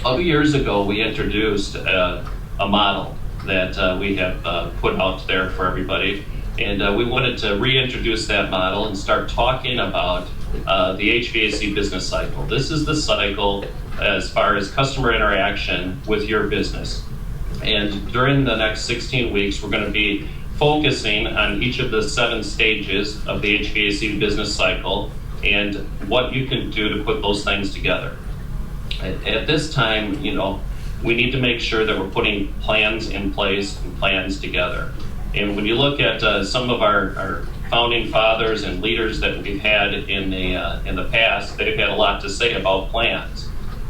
A few years ago, we introduced a model that we have put out there for everybody, and we wanted to reintroduce that model and start talking about the HVAC business cycle. This is the cycle as far as customer interaction with your business. And during the next 16 weeks, we're going to be focusing on each of the 7 stages of the HVAC business cycle and what you can do to put those things together. At this time, we need to make sure that we're putting plans in place and plans together. And when you look at some of our founding fathers and leaders that we've had in the past, they've had a lot to say about plans.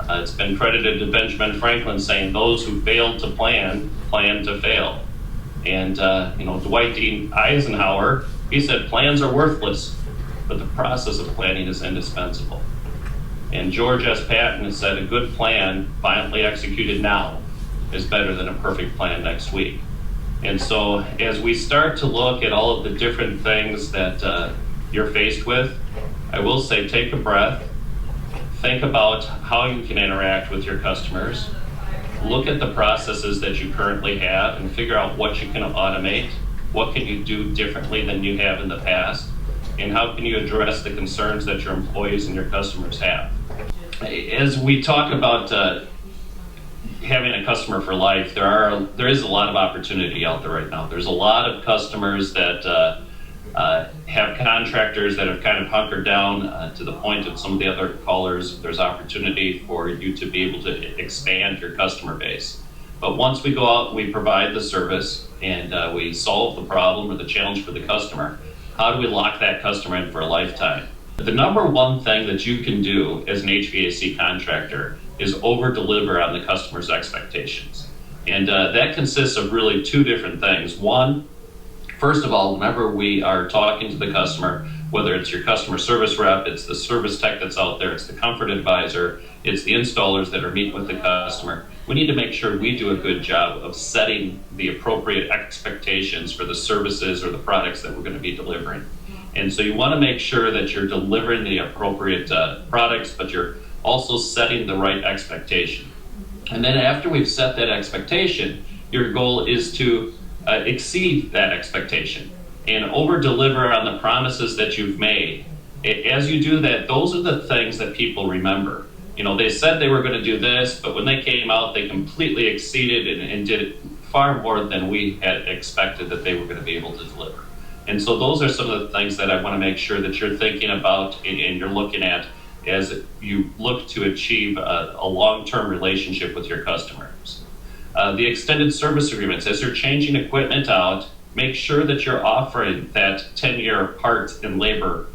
It's been credited to Benjamin Franklin saying, "Those who fail to plan to fail." And Dwight D. Eisenhower, he said, "Plans are worthless, but the process of planning is indispensable." And George S. Patton has said, "A good plan violently executed now is better than a perfect plan next week." And so as we start to look at all of the different things that you're faced with, I will say take a breath, think about how you can interact with your customers, look at the processes that you currently have and figure out what you can automate, what can you do differently than you have in the past, and how can you address the concerns that your employees and your customers have. As we talk about having a customer for life, there is a lot of opportunity out there right now. There's a lot of customers that have contractors that have kind of hunkered down to the point of some of the other callers. There's opportunity for you to be able to expand your customer base. But once we go out and we provide the service and we solve the problem or the challenge for the customer, how do we lock that customer in for a lifetime? The number one thing that you can do as an HVAC contractor is over-deliver on the customer's expectations. And that consists of really 2 different things. One, first of all, whenever we are talking to the customer, whether it's your customer service rep, it's the service tech that's out there, it's the comfort advisor, it's the installers that are meeting with the customer, we need to make sure we do a good job of setting the appropriate expectations for the services or the products that we're going to be delivering. And so you want to make sure that you're delivering the appropriate products, but you're also setting the right expectation. And then after we've set that expectation, your goal is to exceed that expectation and over-deliver on the promises that you've made. As you do that, those are the things that people remember. They said they were going to do this, but when they came out, they completely exceeded and did it far more than we had expected that they were going to be able to deliver. And so those are some of the things that I want to make sure that you're thinking about and you're looking at as you look to achieve a long-term relationship with your customers. The extended service agreements, as you're changing equipment out, make sure that you're offering that 10-year parts and labor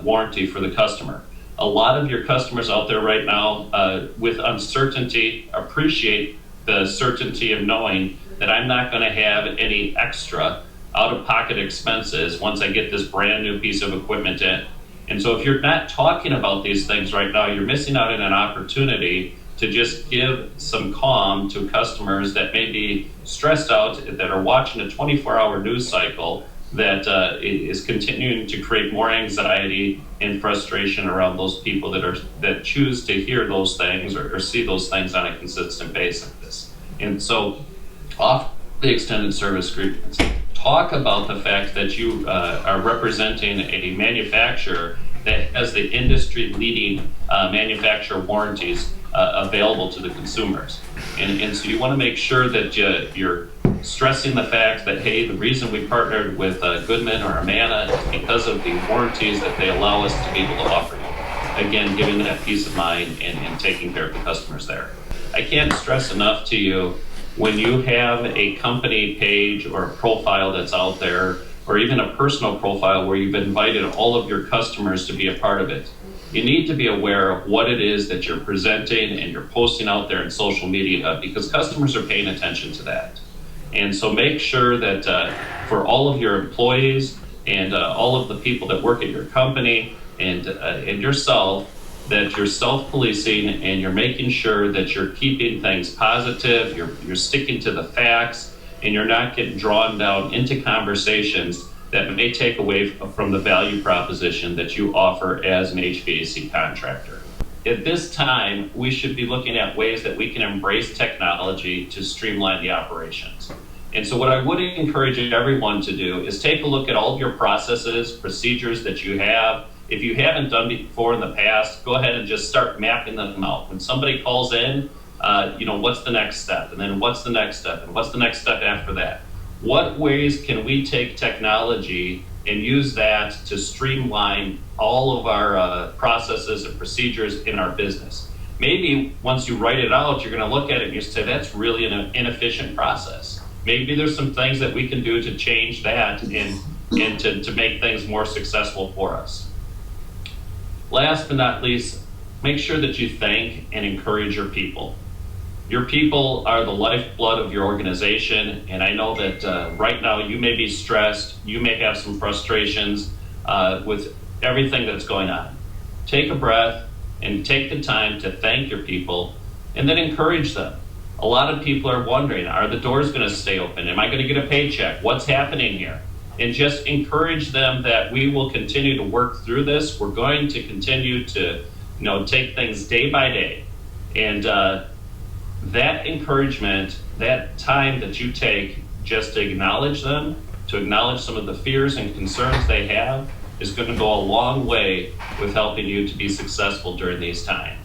warranty for the customer. A lot of your customers out there right now with uncertainty appreciate the certainty of knowing that I'm not going to have any extra out-of-pocket expenses once I get this brand new piece of equipment in. And so if you're not talking about these things right now, you're missing out on an opportunity to just give some calm to customers that may be stressed out, that are watching a 24-hour news cycle that is continuing to create more anxiety and frustration around those people that choose to hear those things or see those things on a consistent basis. And so off the extended service agreements, talk about the fact that you are representing a manufacturer that has the industry-leading manufacturer warranties available to the consumers. And so you want to make sure that you're stressing the fact that, hey, the reason we partnered with Goodman or Amana is because of the warranties that they allow us to be able to offer you. Again, giving that peace of mind and taking care of the customers there. I can't stress enough to you, when you have a company page or a profile that's out there, or even a personal profile where you've invited all of your customers to be a part of it, you need to be aware of what it is that you're presenting and you're posting out there in social media, because customers are paying attention to that. And so make sure that for all of your employees and all of the people that work at your company and yourself, that you're self-policing and you're making sure that you're keeping things positive, you're sticking to the facts, and you're not getting drawn down into conversations that may take away from the value proposition that you offer as an HVAC contractor. at this time, we should be looking at ways that we can embrace technology to streamline the operations. And so what I would encourage everyone to do is take a look at all of your processes, procedures that you have. If you haven't done before in the past, go ahead and just start mapping them out. When somebody calls in, what's the next step? And then what's the next step? And what's the next step after that? What ways can we take technology and use that to streamline all of our processes and procedures in our business? Maybe once you write it out, you're going to look at it and you say, that's really an inefficient process. Maybe there's some things that we can do to change that and to make things more successful for us. Last but not least, make sure that you thank and encourage your people. Your people are the lifeblood of your organization, and I know that right now you may be stressed, you may have some frustrations with everything that's going on. Take a breath and take the time to thank your people and then encourage them. A lot of people are wondering, are the doors going to stay open? Am I going to get a paycheck? What's happening here? And just encourage them that we will continue to work through this. We're going to continue to, take things day by day. And that encouragement, that time that you take just to acknowledge them, to acknowledge some of the fears and concerns they have, is going to go a long way with helping you to be successful during these times.